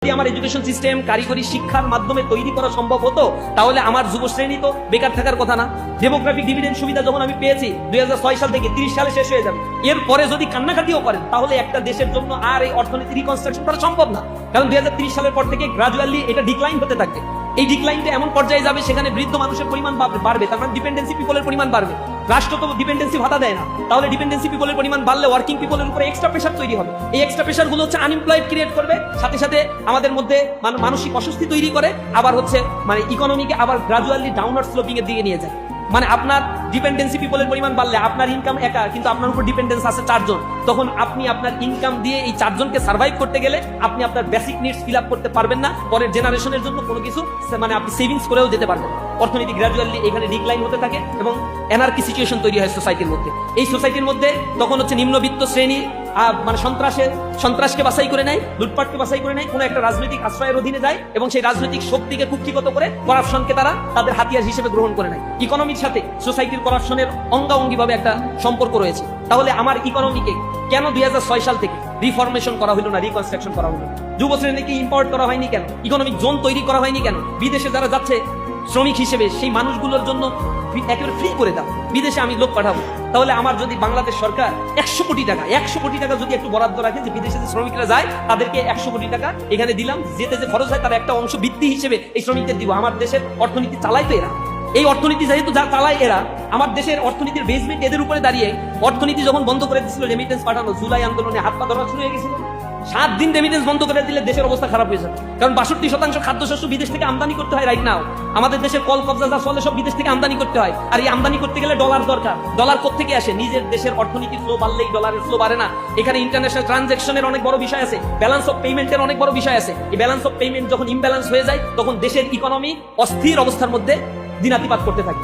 যদি আমার education system কারিগরি শিক্ষার মাধ্যমে তৈরি করা সম্ভব হতো তাহলে আমার যুব শ্রেণী তো বেকার থাকার কথা না। ডেমোগ্রাফিক ডিভিডেন্ড সুবিধা যখন আমি পেয়েছি 2006 সাল থেকে 30 সালে শেষ হয়ে যাবে, এরপরে যদি কান্নাকাটিও করেন তাহলে একটা দেশের জন্য আর এই অর্থনীতি রিকনস্ট্রাকশন করা সম্ভব না। কারণ 2030 সালের পর থেকে গ্রাজুয়ালি এটা ডিক্লাইন হতে থাকবে। এই ডিক্লাইনটা এমন পর্যায়ে যাবে সেখানে বৃদ্ধ মানুষের পরিমাণ বাড়বে, তার মানে ডিপেন্ডেন্সি পিপলের পরিমাণ বাড়বে। রাষ্ট্র তো ডিপেন্ডেন্সি ভাতা দেয় না, তাহলে ডিপেন্ডেন্সি পিপলের পরিমাণ বাড়লে ওয়ার্কিং পিপলের উপরে এক্সট্রা প্রেশার তৈরি হবে। এই এক্সট্রা প্রেশার গুলো হচ্ছে আনএমপ্লয়েড ক্রিয়েট করবে, সাথে সাথে আমাদের মধ্যে মানসিক অস্বস্তি তৈরি করে, আবার হচ্ছে ইকোনমিকে আবার গ্রাজুয়ালি ডাউনওয়ার্ড স্লোপিং এর দিকে নিয়ে যায়। আপনার ডিপেন্ডেন্সি পিপলের পরিমাণ বাড়লে আপনার ইনকাম একা, কিন্তু আপনার উপর ডিপেন্ডেন্স আছে 4 জন, তখন আপনি আপনার ইনকাম দিয়ে এই 4 জনকে সার্ভাইভ করতে গেলে আপনি আপনার বেসিক নিডস ফিল আপ করতে পারবেন না, পরের জেনারেশনের জন্য কোনো কিছু আপনি সেভিংস করেও যেতে পারবেন। অর্থনীতি গ্রাজুয়ালি এখানে ডিক্লাইন হতে থাকে এবং এনার্কি সিচুয়েশন তৈরি হয় সোসাইটির মধ্যে। এই সোসাইটির মধ্যে তখন হচ্ছে নিম্নবিত্ত শ্রেণী সন্ত্রাসকে বাছাই করে নেয়, লুটপাটকে বাছাই করে নেয়, কোনো একটা রাজনৈতিক আশ্রয়ের অধীনে যায় এবং সেই রাজনৈতিক শক্তিকে কুক্ষিগত করে করাপশনকে তারা তাদের হাতিয়ার হিসেবে গ্রহণ করে নেয়। ইকোনমির সাথে সোসাইটির করাপশনের অঙ্গাঅঙ্গি ভাবে একটা সম্পর্ক রয়েছে। তাহলে আমার ইকোনমিকে কেন 2006 সাল থেকে রিফরমেশন করা হলো না, রিকনস্ট্রাকশন করা হলো? যুব শ্রেণীকে ইম্পোর্ট করা হয়নি কেন? ইকোনমিক জোন তৈরি করা হয়নি কেন? বিদেশে যারা যাচ্ছে শ্রমিক হিসেবে সেই মানুষগুলোর জন্য একেবারে ফ্রি করে দাও, বিদেশে আমি লোক পাঠাবো। তাহলে আমার যদি বাংলাদেশ সরকার 100 কোটি টাকা যদি একটু বরাদ্দ রাখে যে বিদেশে যে শ্রমিকরা যায় তাদেরকে 100 কোটি টাকা এখানে দিলাম, যেতে যে খরচ হয় তার একটা অংশ বৃত্তি হিসেবে এই শ্রমিকদের দিব। আমার দেশের অর্থনীতি চালায় তো এরা, এই অর্থনীতি যেহেতু যা চালায় এরা, আমার দেশের অর্থনীতির বেসমেন্ট এদের উপরে দাঁড়িয়ে অর্থনীতি যখন বন্ধ করে দিচ্ছিল, রেমিটেন্স পাঠানো, জুলাই আন্দোলনে হাত পা ধরা শুরু হয়ে গেছিল। 7 দিন রেমিটেন্স বন্ধ করে দিলে দেশের অবস্থা খারাপ হয়ে যাবে, কারণ 62% খাদ্যশস্য বিদেশ থেকে আমদানি করতে হয় রাইট নাও। আমাদের দেশের কল কবজা যা চলে সব বিদেশ থেকে আমদানি করতে হয়, আর এই আমদানি করতে গেলে ডলার দরকার। ডলার কোত্থেকে আসে? নিজের দেশের অর্থনীতির ফ্লো বাড়লেই ডলারের ফ্লো বাড়ে না। এখানে ইন্টারন্যাশনাল ট্রানজাকশনের অনেক বড় বিষয় আছে, ব্যালেন্স অফ পেমেন্টের অনেক বড় বিষয় আছে। এই ব্যালেন্স অফ পেমেন্ট যখন ইমব্যালেন্স হয়ে যায় তখন দেশের ইকোনমি অস্থির অবস্থার মধ্যে দিনাতিপাত করতে থাকে।